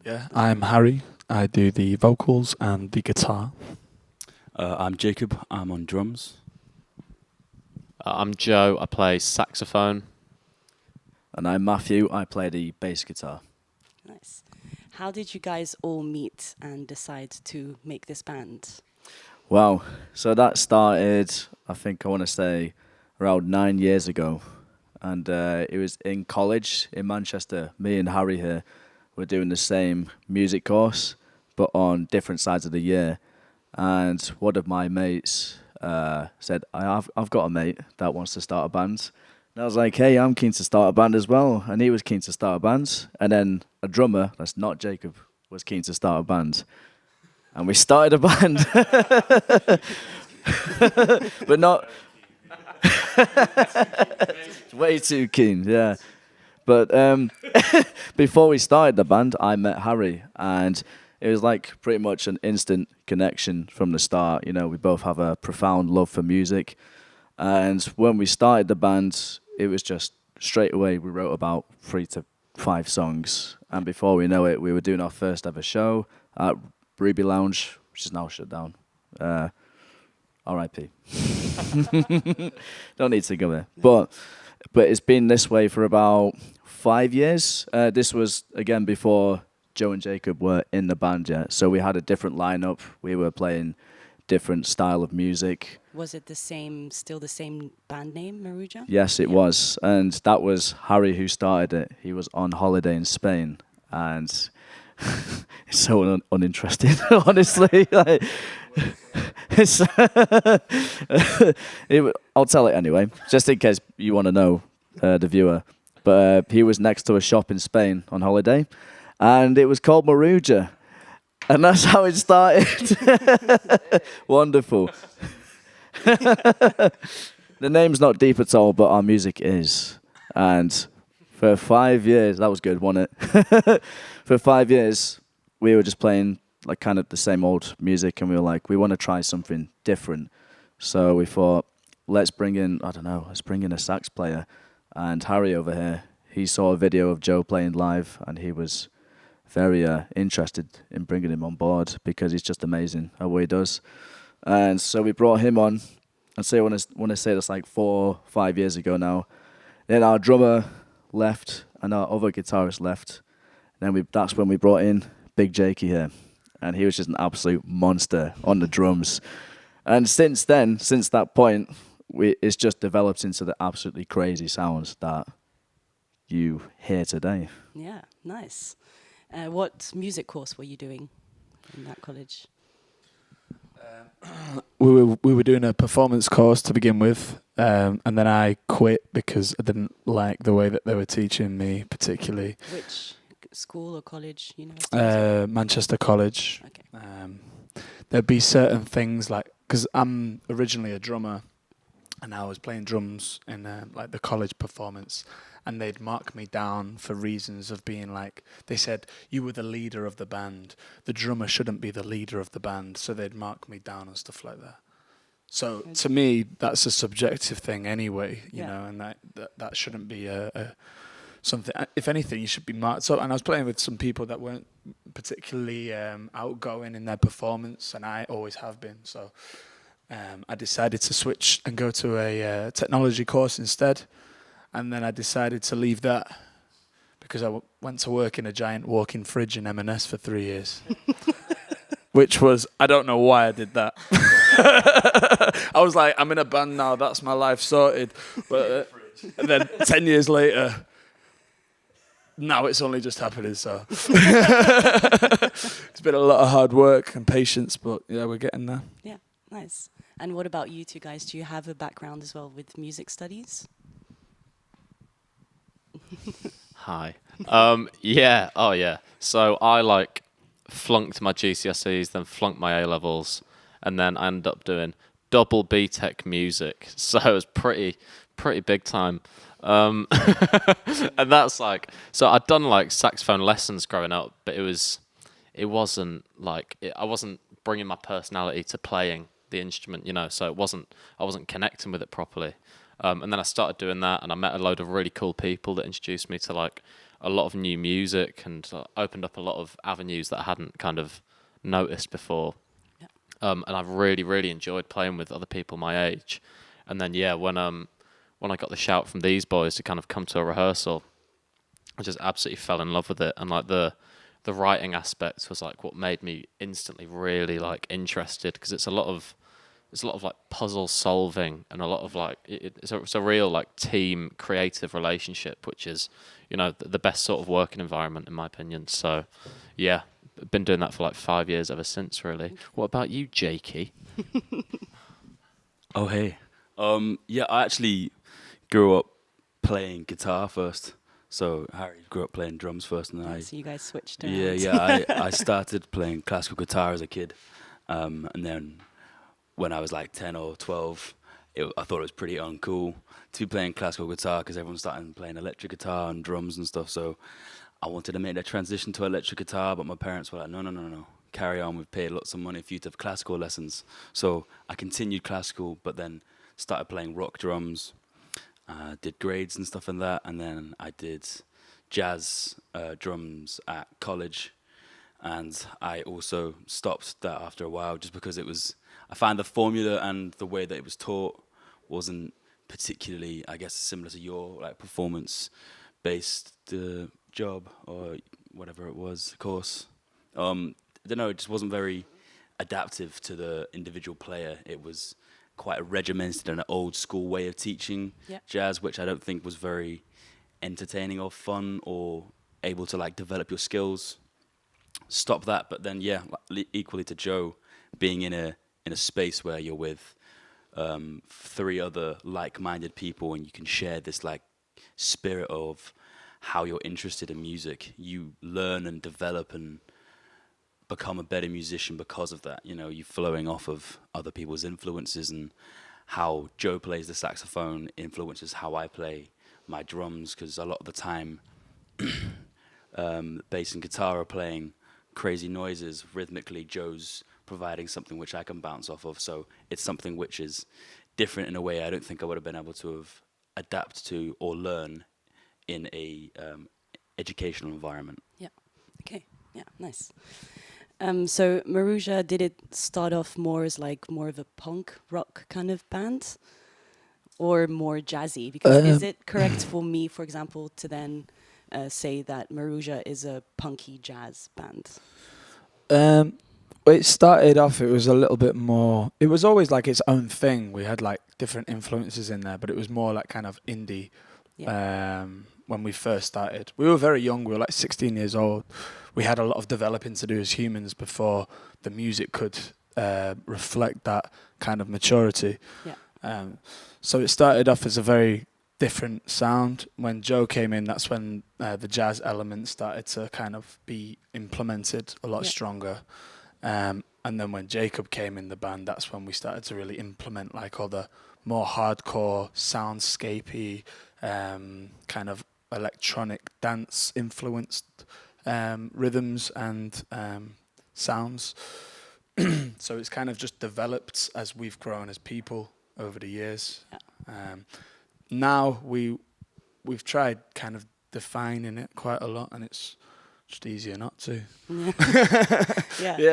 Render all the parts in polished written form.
Yeah, I'm Harry. I do the vocals and the guitar. I'm Jacob. I'm on drums. I'm Joe. I play saxophone. And I'm Matthew. I play the bass guitar. Nice. How did you guys all meet and decide to make this band? Wow. So that started, I think I want to say, around 9 years ago. And it was in college in Manchester. Me and Harry here were doing the same music course, but on different sides of the year. And one of my mates said, I've got a mate that wants to start a band. And I was like, hey, I'm keen to start a band as well. And he was keen to start a band. And then a drummer, that's not Jacob, was keen to start a band. And we started a band. But not... Way too keen, yeah. But before we started the band, I met Harry. And it was like pretty much an instant connection from the start. You know, we both have a profound love for music. And when we started the band, it was just straight away we wrote about 3 to 5 songs. And before we know it, we were doing our first ever show at Ruby Lounge, which is now shut down. R.I.P. Don't need to go there. But it's been this way for about 5 years. This was, again, before Joe and Jacob were in the band yet. So we had a different lineup. We were playing different style of music. Was it still the same band name, Maruja? Yes, it was. And that was Harry who started it. He was on holiday in Spain. And it's so uninteresting, honestly. Like, I'll tell it anyway, just in case you want to know, the viewer. But he was next to a shop in Spain on holiday. And it was called Maruja. And that's how it started. Wonderful. The name's not deep at all, but our music is. And for 5 years, that was good, wasn't it? For 5 years, we were just playing like kind of the same old music, and we were like, we want to try something different. So we thought, let's bring in a sax player. And Harry over here, he saw a video of Joe playing live, and he was very interested in bringing him on board because he's just amazing at what he does. And so we brought him on. And so I want to say that's like 4 or 5 years ago now. Then our drummer left and our other guitarist left. And then that's when we brought in Big Jakey here. And he was just an absolute monster on the drums. And since that point, it's just developed into the absolutely crazy sounds that you hear today. Yeah, nice. What music course were you doing in that college? We were doing a performance course to begin with, and then I quit because I didn't like the way that they were teaching me particularly. Which school or college, university? Manchester College. Okay. There'd be certain things like, because I'm originally a drummer, and I was playing drums in like the college performance, and they'd mark me down for reasons of being like, they said, you were the leader of the band. The drummer shouldn't be the leader of the band, so they'd mark me down and stuff like that. So to me, that's a subjective thing anyway, you know, and that shouldn't be a something. If anything, you should be marked. So, and I was playing with some people that weren't particularly outgoing in their performance, and I always have been. So I decided to switch and go to a technology course instead. And then I decided to leave that because I went to work in a giant walk-in fridge in M&S for 3 years. Which was, I don't know why I did that. I was like, I'm in a band now, that's my life sorted. But and then 10 years later, now it's only just happening, so. It's been a lot of hard work and patience, but yeah, we're getting there. Yeah, nice. And what about you two guys? Do you have a background as well with music studies? Hi. Yeah. Oh, yeah. So I flunked my GCSEs, then flunked my A-levels, and then I ended up doing double BTEC music. So it was pretty big time. And that's so I'd done saxophone lessons growing up, but I wasn't bringing my personality to playing the instrument, so I wasn't connecting with it properly. And then I started doing that, and I met a load of really cool people that introduced me to a lot of new music and opened up a lot of avenues that I hadn't kind of noticed before. Yeah. And I've really, really enjoyed playing with other people my age. And then, yeah, when I got the shout from these boys to kind of come to a rehearsal, I just absolutely fell in love with it. And like the writing aspect was like what made me instantly really like interested, because it's a lot of like puzzle solving and a lot of like it's a real like team creative relationship, which is, you know, the best sort of working environment in my opinion. So yeah, been doing that for like 5 years ever since, really. What about you, Jakey? Oh, hey. Yeah, I actually grew up playing guitar first. So Harry grew up playing drums first, and So you guys switched around. I started playing classical guitar as a kid, and then when I was like 10 or 12, I thought it was pretty uncool to be playing classical guitar because everyone's starting playing electric guitar and drums and stuff. So I wanted to make that transition to electric guitar, but my parents were like, no, carry on. We've paid lots of money for you to have classical lessons. So I continued classical, but then started playing rock drums, did grades and stuff like that, and then I did jazz drums at college. And I also stopped that after a while just because I found the formula and the way that it was taught wasn't particularly, I guess, similar to your like performance-based job or whatever it was, course. I don't know, it just wasn't very adaptive to the individual player. It was quite a regimented and an old school way of teaching jazz, which I don't think was very entertaining or fun or able to like develop your skills. Stop that, but then equally to Joe, being in a space where you're with 3 other like-minded people and you can share this like spirit of how you're interested in music, you learn and develop and become a better musician because of that. You know, you're flowing off of other people's influences, and how Joe plays the saxophone influences how I play my drums, because a lot of the time bass and guitar are playing crazy noises rhythmically. Joe's providing something which I can bounce off of, so it's something which is different in a way I don't think I would have been able to have adapt to or learn in a educational environment. Yeah. Okay. Yeah. Nice. So Maruja, did it start off more as like more of a punk rock kind of band, or more jazzy? Because is it correct for me, for example, to then say that Maruja is a punky jazz band? It started off, it was a little bit more, it was always like its own thing. We had like different influences in there, but it was more like kind of indie. When we first started, we were very young. We were like 16 years old. We had a lot of developing to do as humans before the music could reflect that kind of maturity. So it started off as a very different sound. When Joe came in, that's when the jazz element started to kind of be implemented a lot stronger. And then when Jacob came in the band, that's when we started to really implement like all the more hardcore, soundscapey, kind of electronic dance influenced rhythms and sounds. So it's kind of just developed as we've grown as people over the years. Now we've tried kind of defining it quite a lot, and it's just easier not to.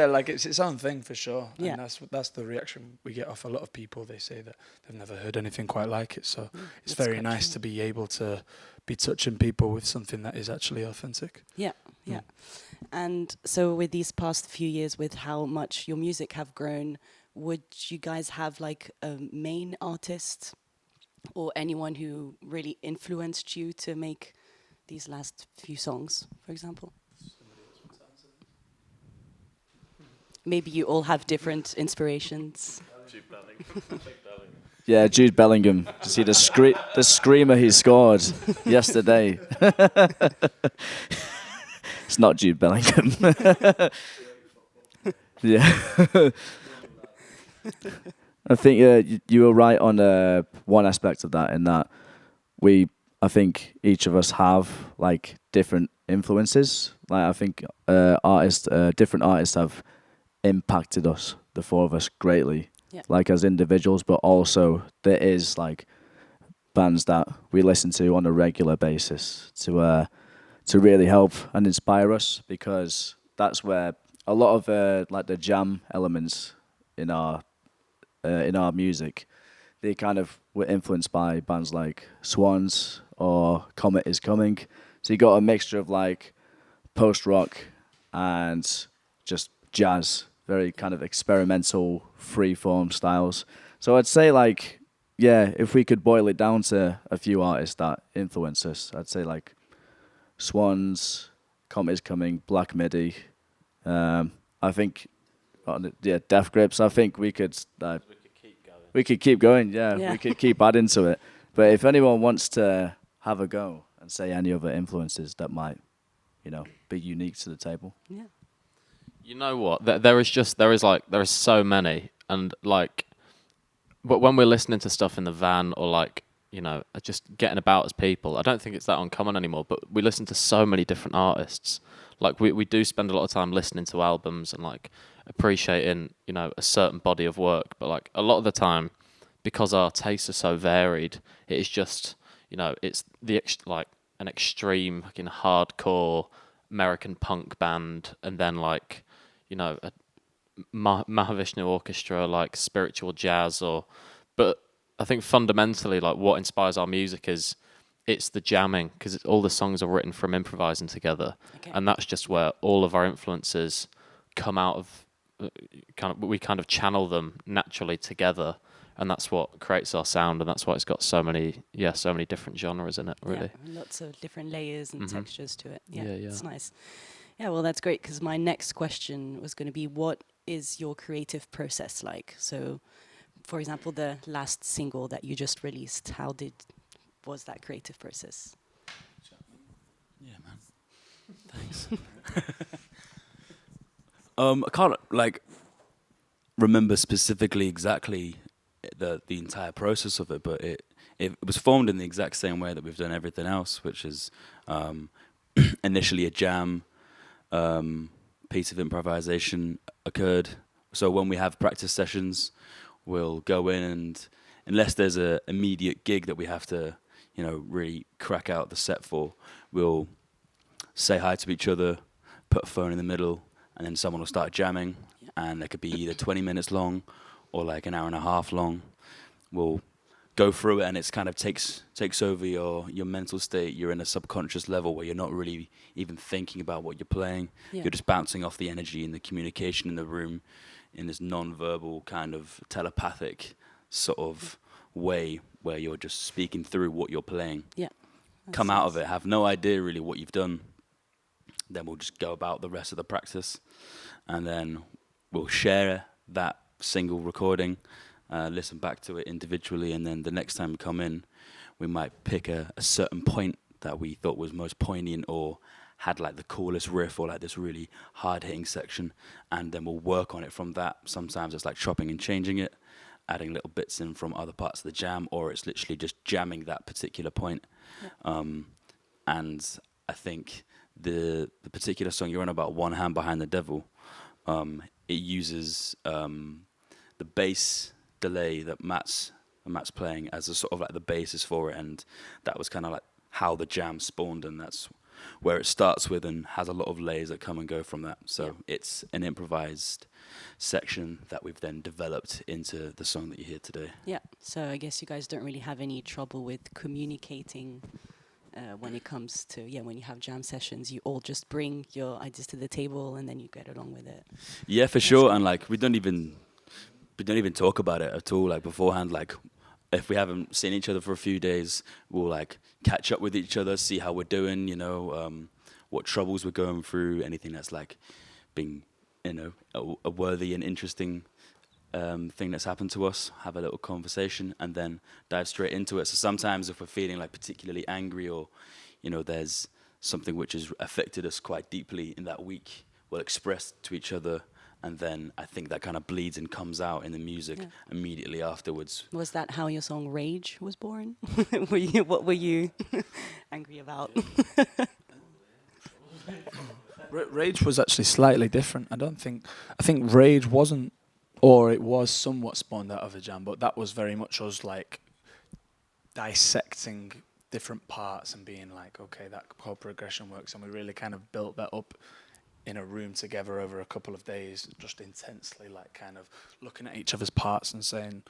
Like it's its own thing for sure. And that's the reaction we get off a lot of people. They say that they've never heard anything quite like it. So it's very nice to be able to be touching people with something that is actually authentic. And so with these past few years, with how much your music have grown, would you guys have like a main artist or anyone who really influenced you to make these last few songs, for example? Maybe you all have different inspirations. Yeah, Jude Bellingham. To see the screamer he scored yesterday. It's not Jude Bellingham. I think you were right on one aspect of that, in that I think each of us have like different influences. Like I think different artists have impacted us, the 4 of us, greatly. Like as individuals, but also there is like bands that we listen to on a regular basis to to really help and inspire us, because that's where a lot of like the jam elements in our music, they kind of were influenced by bands like Swans or Comet is Coming. So you got a mixture of like post rock and just jazz, very kind of experimental free-form styles. So I'd say like, yeah, if we could boil it down to a few artists that influence us, I'd say like Swans, Comet is Coming, Black Midi. I think, yeah, Death Grips. I think we could keep going. Yeah, we could keep adding to it. But if anyone wants to have a go and say any other influences that might, be unique to the table. Yeah. You know what? There is so many, and like, but when we're listening to stuff in the van or like, just getting about as people, I don't think it's that uncommon anymore. But we listen to so many different artists. Like we do spend a lot of time listening to albums and like appreciating, a certain body of work. But like a lot of the time, because our tastes are so varied, it is just, it's like an extreme fucking hardcore American punk band, and then like, a Mahavishnu orchestra, like spiritual jazz, but I think fundamentally, like what inspires our music is it's the jamming, because all the songs are written from improvising together, and that's just where all of our influences come out of. We kind of channel them naturally together, and that's what creates our sound, and that's why it's got so many different genres in it. Really, yeah, lots of different layers and textures to it. Yeah, yeah. It's nice. Yeah, well, that's great, because my next question was going to be, what is your creative process like? So, for example, the last single that you just released, was that creative process? Yeah, man. Thanks. I can't like remember specifically exactly the entire process of it, but it was formed in the exact same way that we've done everything else, which is initially a jam, piece of improvisation occurred. So when we have practice sessions, we'll go in, and unless there's a immediate gig that we have to, really crack out the set for, we'll say hi to each other, put a phone in the middle, and then someone will start jamming, and it could be either 20 minutes long or like an hour and a half long. We'll go through it, and it's kind of takes over your mental state. You're in a subconscious level where you're not really even thinking about what you're playing. Yeah. You're just bouncing off the energy and the communication in the room in this non-verbal kind of telepathic sort of way where you're just speaking through what you're playing. Yeah. Come out of it, have no idea really what you've done. Then we'll just go about the rest of the practice, and then we'll share that single recording, listen back to it individually, and then the next time we come in, we might pick a certain point that we thought was most poignant or had like the coolest riff or like this really hard-hitting section, and then we'll work on it from that. Sometimes it's like chopping and changing it, adding little bits in from other parts of the jam, or it's literally just jamming that particular point. Yeah. And I think the particular song you're on about, One Hand Behind the Devil, it uses the bass delay that Matt's playing as a sort of like the basis for it, and that was kind of like how the jam spawned, and that's where it starts with and has a lot of layers that come and go from that. So it's an improvised section that we've then developed into the song that you hear today. Yeah, so I guess you guys don't really have any trouble with communicating when it comes to, when you have jam sessions. You all just bring your ideas to the table and then you get along with it. Yeah, for sure. And like we don't even talk about it at all, like beforehand. Like if we haven't seen each other for a few days, we'll like catch up with each other, see how we're doing, what troubles we're going through, anything that's like being, a worthy and interesting thing that's happened to us, have a little conversation, and then dive straight into it. So sometimes if we're feeling like particularly angry, or, there's something which has affected us quite deeply in that week, we'll express to each other, and then I think that kind of bleeds and comes out in the music immediately afterwards. Was that how your song Rage was born? What were you angry about? Rage was actually slightly different. I think Rage wasn't, or it was somewhat spawned out of a jam, but that was very much us like dissecting different parts and being like, okay, that chord progression works, and we really kind of built that up in a room together over a couple of days, just intensely, like kind of looking at each other's parts and saying,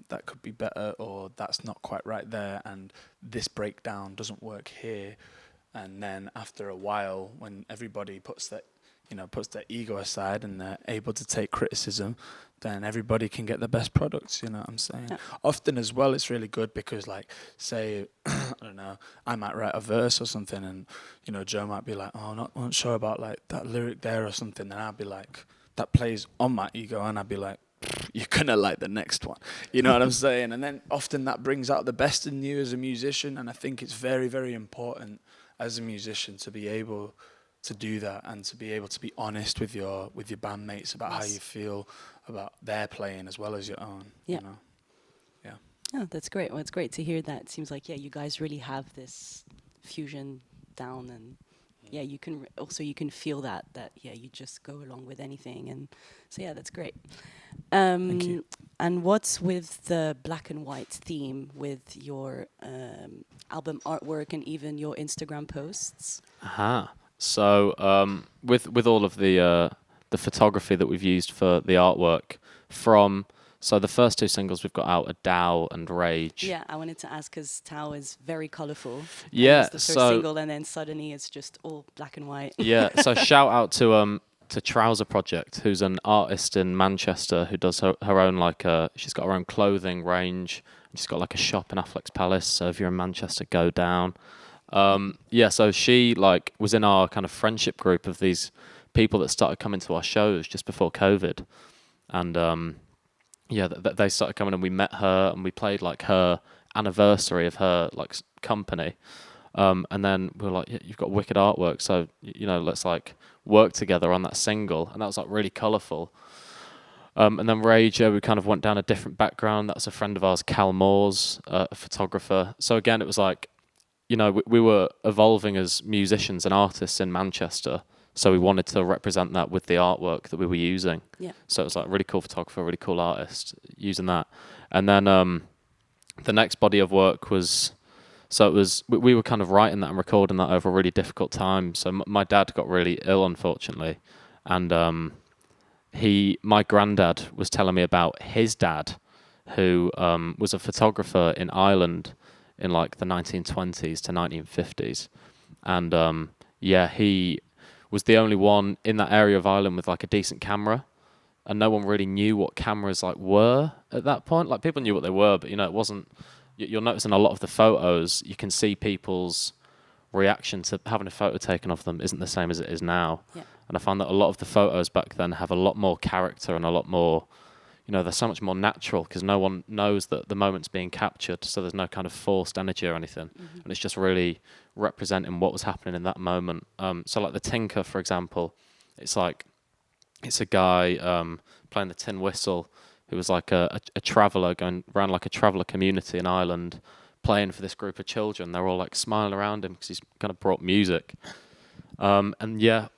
that could be better, or that's not quite right there, and this breakdown doesn't work here. And then after a while, when everybody puts their ego aside and they're able to take criticism, then everybody can get the best products, you know what I'm saying? Yeah. Often as well, it's really good because, like, say, I don't know, I might write a verse or something, and, you know, Joe might be like, oh, not sure about, like, that lyric there or something, and I'd be like, that plays on my ego, and I'd be like, you're gonna like the next one, you know what I'm saying? And then often that brings out the best in you as a musician, and I think it's very, very important as a musician to be able to do that and to be able to be honest with your bandmates about how you feel about their playing as well as your own. Yeah. You know? Yeah. Oh, that's great. Well, it's great to hear that. It seems like, you guys really have this fusion down, and you can you can feel that you just go along with anything, and so that's great. Thank you. And what's with the black and white theme with your album artwork and even your Instagram posts? Aha. So with all of the photography that we've used for the artwork so the first two singles we've got out are Tao and Rage. Yeah, I wanted to ask because Tao is very colourful. Yeah, it's the first so single, and then suddenly it's just all black and white. Yeah, so shout out to Trouser Project, who's an artist in Manchester who does her own she's got her own clothing range. She's got like a shop in Affleck's Palace. So if you're in Manchester, go down. So she was in our kind of friendship group of these people that started coming to our shows just before COVID, and they started coming, and we met her, and we played like her anniversary of her company, and then we were like, you've got wicked artwork, so let's work together on that single, and that was really colourful. And then Rage, we kind of went down a different background. That was a friend of ours, Cal Moores, a photographer. So again, it was we were evolving as musicians and artists in Manchester, so we wanted to represent that with the artwork that we were using. Yeah. So it was a really cool photographer, really cool artist using that. And then the next body of work was, we were kind of writing that and recording that over a really difficult time. So my dad got really ill, unfortunately, and my granddad was telling me about his dad, who was a photographer in Ireland in the 1920s to 1950s, and he was the only one in that area of Ireland with a decent camera, and no one really knew what cameras were at that point. People knew what they were, but it wasn't. You'll notice in a lot of the photos, you can see people's reaction to having a photo taken of them isn't the same as it is now. Yeah. And I found that a lot of the photos back then have a lot more character and a lot more, they're so much more natural because no one knows that the moment's being captured, so there's no kind of forced energy or anything. Mm-hmm. And it's just really representing what was happening in that moment. So the Tinker, for example, it's a guy playing the tin whistle who was a traveller going around a traveller community in Ireland, playing for this group of children. They're all smiling around him because he's kind of brought music. And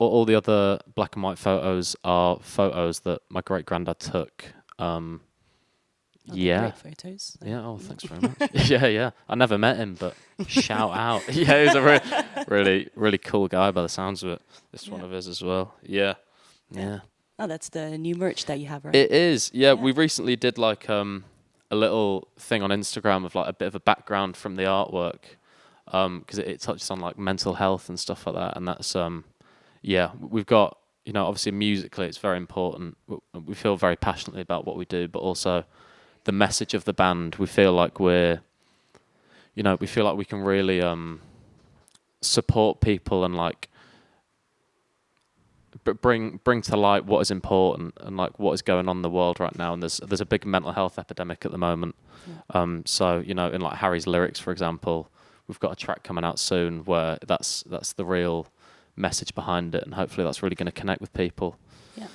all the other black and white photos are photos that my great granddad took. Great photos. Yeah. Oh, thanks very much. Yeah. I never met him, but shout out. Yeah, he's a really, really cool guy by the sounds of it. This one of his as well. Yeah. Oh, that's the new merch that you have, right? It is. Yeah. We recently did a little thing on Instagram of a bit of a background from the artwork, because it touches on mental health and stuff like that, and that's we've got. Obviously musically it's very important. We feel very passionately about what we do, but also the message of the band. We feel like we can really support people and bring to light what is important and what is going on in the world right now. And there's a big mental health epidemic at the moment. Yeah. So in Harry's lyrics, for example, we've got a track coming out soon where that's the real message behind it, and hopefully that's really going to connect with people. Yeah.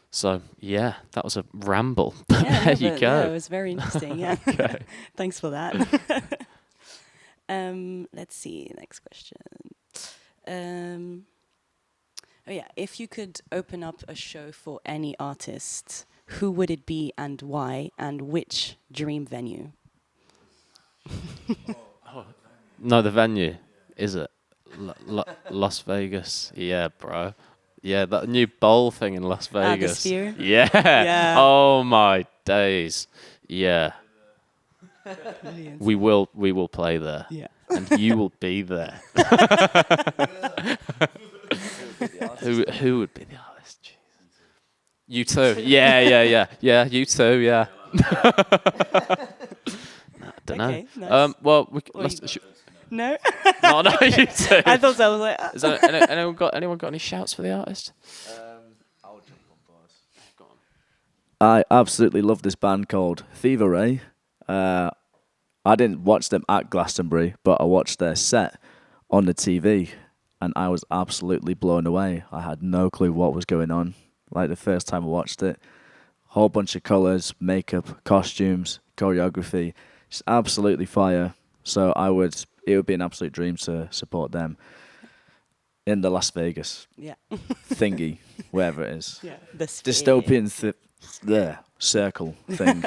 So that was a ramble. There you go. No, it was very interesting. Yeah. Okay. Thanks for that. Let's see. Next question. If you could open up a show for any artist, who would it be and why, and which dream venue? No, the venue. Is it? Las Vegas. Yeah, bro. Yeah, that new bowl thing in Las The Vegas. Sphere? Yeah. Yeah. Oh my days. Yeah. Brilliant. We will play there. Yeah. And you will be there. Who would be the artist? Jesus. You too. Yeah, you too, yeah. Don't know. Okay, nice. Well, Or No? no, you too. I thought so. I was like, Is there, anyone got any shouts for the artist? I'll jump on board. Go on. I absolutely love this band called Thieveray. I didn't watch them at Glastonbury, but I watched their set on the TV, and I was absolutely blown away. I had no clue what was going on. Like the first time I watched it, whole bunch of colours, makeup, costumes, choreography, just absolutely fire. So it would be an absolute dream to support them in the Las Vegas yeah. thingy, wherever it is. Yeah. The Sphere. Dystopian circle thing.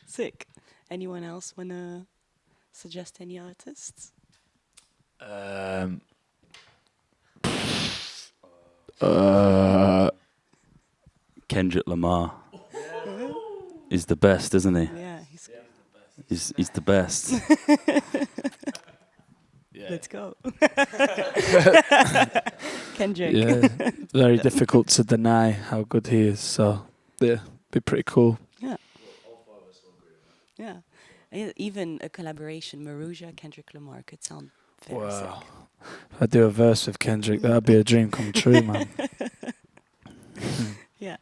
Sick. Anyone else want to suggest any artists? Kendrick Lamar is the best, isn't he? Yeah, He's the best. let's go. Kendrick. Yeah, very difficult to deny how good he is. So yeah, be pretty cool. Yeah. Even a collaboration, Maruja, Kendrick Lamar could sound very sick. Wow. If I do a verse with Kendrick, that'd be a dream come true, man. Yeah.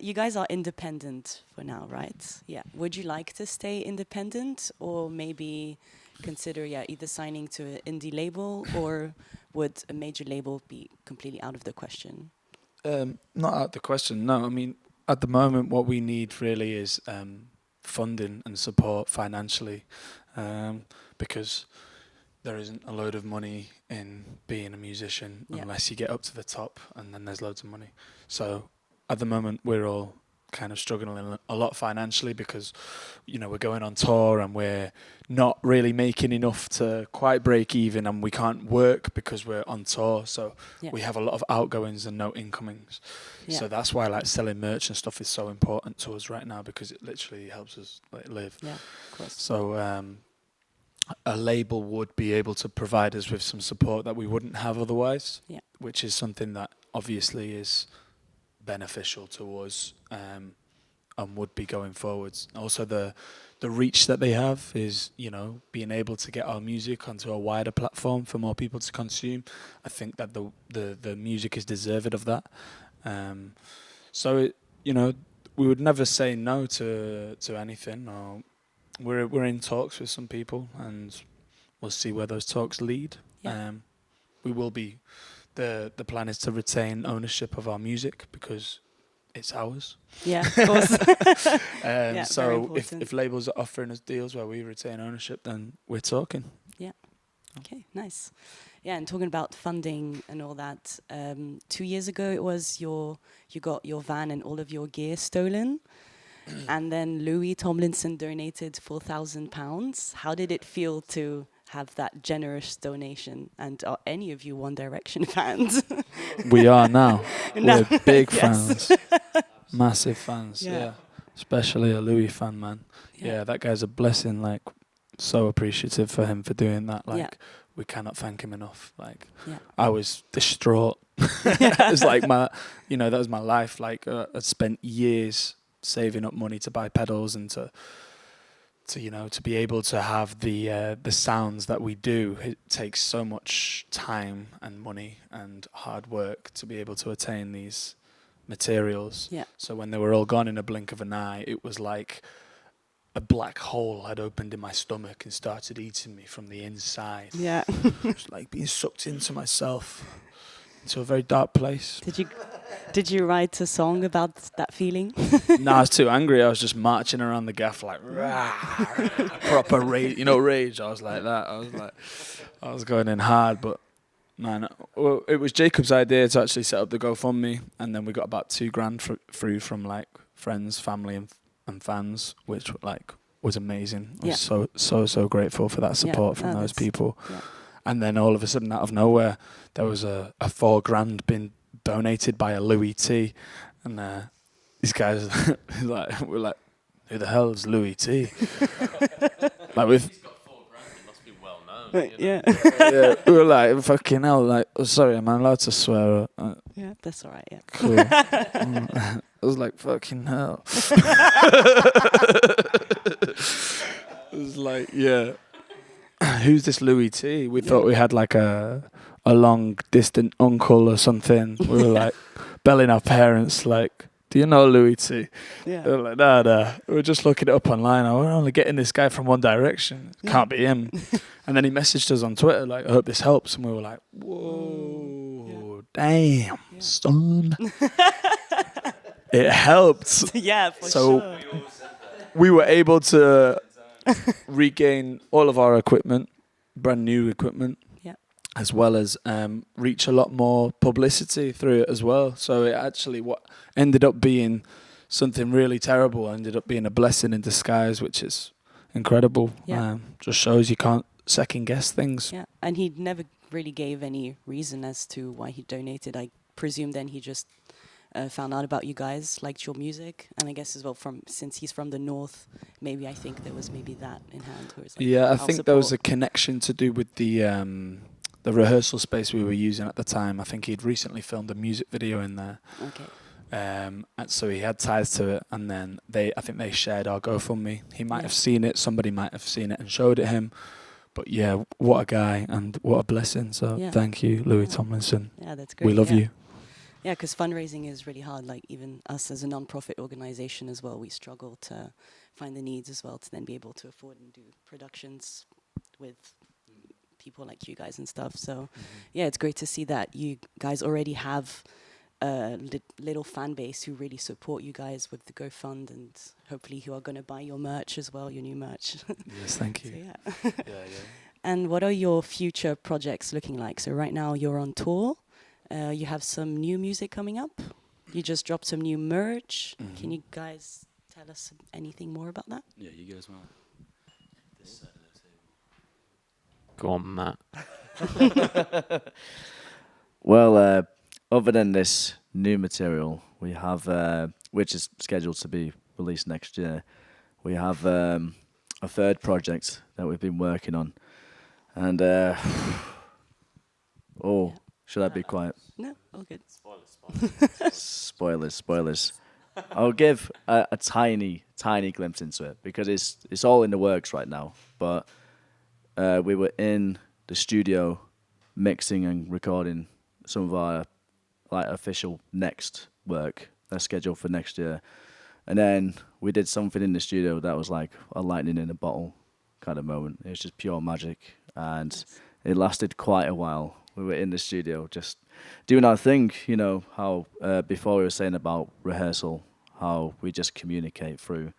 You guys are independent for now, right? Yeah. Would you like to stay independent or maybe consider either signing to an indie label or would a major label be completely out of the question? Not out the question, no. I mean, at the moment, what we need really is funding and support financially, because there isn't a load of money in being a musician unless you get up to the top, and then there's loads of money. So at the moment, we're all kind of struggling a lot financially because, we're going on tour and we're not really making enough to quite break even, and we can't work because we're on tour. So we have a lot of outgoings and no incomings. Yeah. So that's why selling merch and stuff is so important to us right now, because it literally helps us live. Yeah, of course. So a label would be able to provide us with some support that we wouldn't have otherwise, which is something that obviously is beneficial to us and would be going forwards. Also, the reach that they have is, being able to get our music onto a wider platform for more people to consume. I think that the music is deserved of that. So we would never say no to anything. Or we're in talks with some people, and we'll see where those talks lead. Yeah. We will be. The plan is to retain ownership of our music because it's ours. Yeah, of course. So if labels are offering us deals where we retain ownership, then we're talking. Yeah. Okay, nice. Yeah, and talking about funding and all that, 2 years ago it was you got your van and all of your gear stolen. And then Louis Tomlinson donated £4,000. How did it feel to have that generous donation? And are any of you One Direction fans? We are now. No. We're big fans. Massive fans, yeah. Especially a Louis fan, man. Yeah, that guy's a blessing. So appreciative for him for doing that. We cannot thank him enough. I was distraught. It's that was my life. I'd spent years saving up money to buy pedals and to be able to have the sounds that we do. It takes so much time and money and hard work to be able to attain these materials. Yeah. So when they were all gone in a blink of an eye, it was like a black hole had opened in my stomach and started eating me from the inside. Yeah. It's like being sucked into myself, into a very dark place. Did you write a song about that feeling? No, I was too angry. I was just marching around the gaff proper rage. Rage. I was like that. I was going in hard, but man, well, it was Jacob's idea to actually set up the GoFundMe, and then we got about $2,000 through from friends, family, and fans, which was amazing. I Yeah. was so grateful for that support from those that's- people. yeah. And then all of a sudden, out of nowhere, there was a $4,000 being donated by a Louis T, and these guys we're like, who the hell is Louis T? Like with He's got $4,000. He must be well known. Yeah. yeah, we were like, fucking hell, like, oh, sorry, am I allowed to swear? Yeah, that's all right. Yeah. Cool. I was like, fucking hell. It was like, yeah. Who's this Louis T? We thought we had like a long distant uncle or something. We were like belling our parents like, do you know Louis T? Yeah. They were like, nah. We were just looking it up online. Oh, we're only getting this guy from One Direction. Can't be him. And then he messaged us on Twitter like, I hope this helps. And we were like, whoa, damn, son. It helped. Yeah, for So sure. we were able to regain all of our equipment, brand new equipment, Yeah. as well as reach a lot more publicity through it as well. So it actually what ended up being something really terrible ended up being a blessing in disguise, which is incredible. Yeah. Just shows you can't second guess things. Yeah, and he never really gave any reason as to why he donated. I presume then he just found out about you guys, liked your music, and I guess as well since he's from the north, maybe I think there was maybe that in hand. Where it's like, Yeah, I I'll think there was a support. connection to do with the rehearsal space we were using at the time. I think he'd recently filmed a music video in there. Okay. And so he had ties to it, and then I think they shared our GoFundMe. He might Yeah. have seen it, somebody might have seen it and showed it him. But yeah, what a guy and what a blessing. So Yeah. thank you, Louis Yeah. Tomlinson. Yeah, that's great. We love yeah. you. Yeah, because fundraising is really hard. Like even us as a non-profit organization as well, we struggle to find the needs as well to then be able to afford and do productions with people like you guys and stuff. So yeah, it's great to see that you guys already have a little fan base who really support you guys with the GoFund, and hopefully who are going to buy your merch as well, your new merch. Yes, thank So you. yeah. And what are your future projects looking like? So right now you're on tour. You have some new music coming up. You just dropped some new merch. Can you guys tell us anything more about that? Yeah, you guys want this side of the table. Go on, Matt. Well, other than this new material, we have, which is scheduled to be released next year, we have a third project that we've been working on. And, should I be quiet? No, all good. Spoilers. I'll give a tiny glimpse into it because it's all in the works right now. But we were in the studio mixing and recording some of our official next work that's scheduled for next year, and then we did something in the studio that was like a lightning in a bottle kind of moment. It was just pure magic, and it lasted quite a while. We were in the studio just doing our thing, you know, how before we were saying about rehearsal, how we just communicate through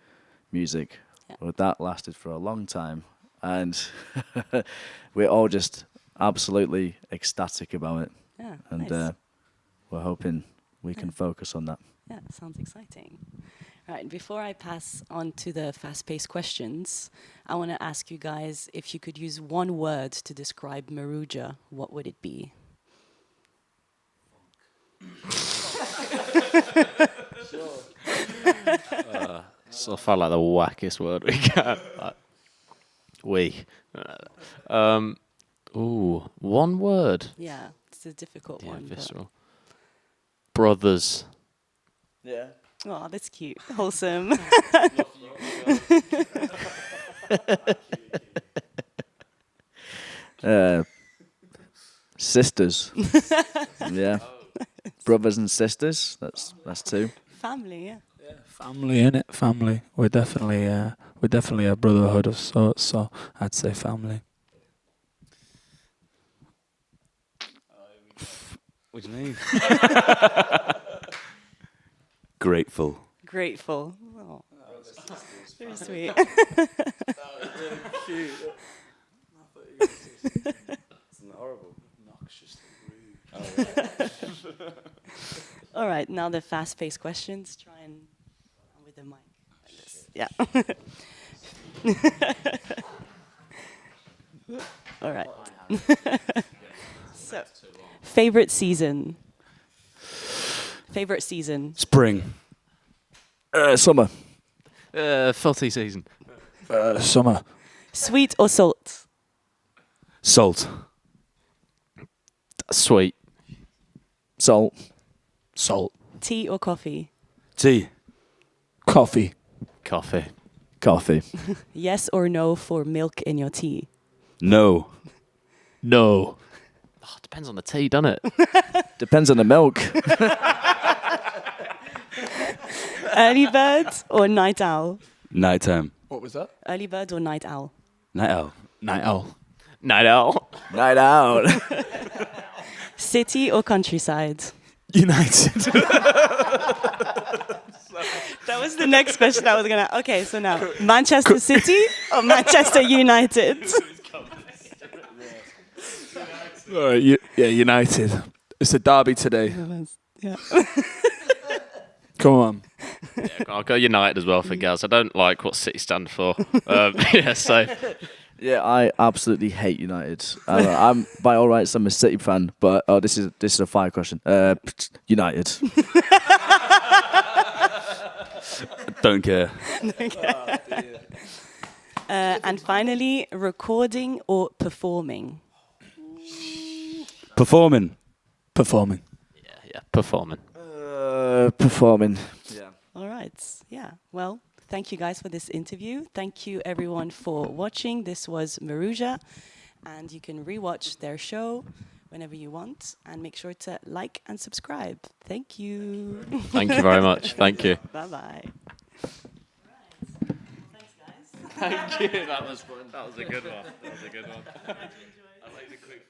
music. Yeah. Well, that lasted for a long time, and we're all just absolutely ecstatic about it. Yeah, And nice. we're hoping we can focus on that. Yeah, sounds exciting. Right, before I pass on to the fast-paced questions, I want to ask you guys if you could use one word to describe Maruja, what would it be? So far like the wackiest word we can. One word. Yeah, it's a difficult Yeah, one. but- visceral. Brothers. Yeah. Oh, that's cute. Wholesome. Sisters. Yeah. Brothers and sisters. That's two. Family, yeah. Family, innit? Family. We're definitely a brotherhood of sorts, so I'd say family. What do you mean? Grateful. Grateful. Oh, very sweet. All right, now the fast-paced questions. Try and with the mic. Like this. Yeah. All right. So, favorite season. Favorite season. Spring. Summer. Filthy season. Summer. Sweet or salt? Salt. Sweet. Salt. Salt. Tea or coffee? Tea. Coffee. Coffee. Coffee. Yes or no for milk in your tea? No. No. Oh, depends on the tea, doesn't it? Depends on the milk. Early bird or night owl? Nighttime. What was that? Early bird or night owl? Night owl. Night owl. Night owl. Night out. City or countryside? United. That was the next question I was gonna. Okay, so now Manchester City or Manchester United? All right, yeah, United. It's a derby today. Yeah. Come on. Yeah, I'll go United as well for girls. I don't like what City stand for. Yeah, so Yeah, I absolutely hate United. I'm by all rights, I'm a City fan, but this is a fire question. United. Don't care. And finally, recording or performing? Performing. Performing. yeah, performing. Performing. Yeah. All right. Yeah. Well, thank you guys for this interview. Thank you everyone for watching. This was Maruja, and you can rewatch their show whenever you want, and make sure to like and subscribe. Thank you. Thank you very much. Thank you. Bye bye. Thank you. That was fun. That was a good one. I like the quick.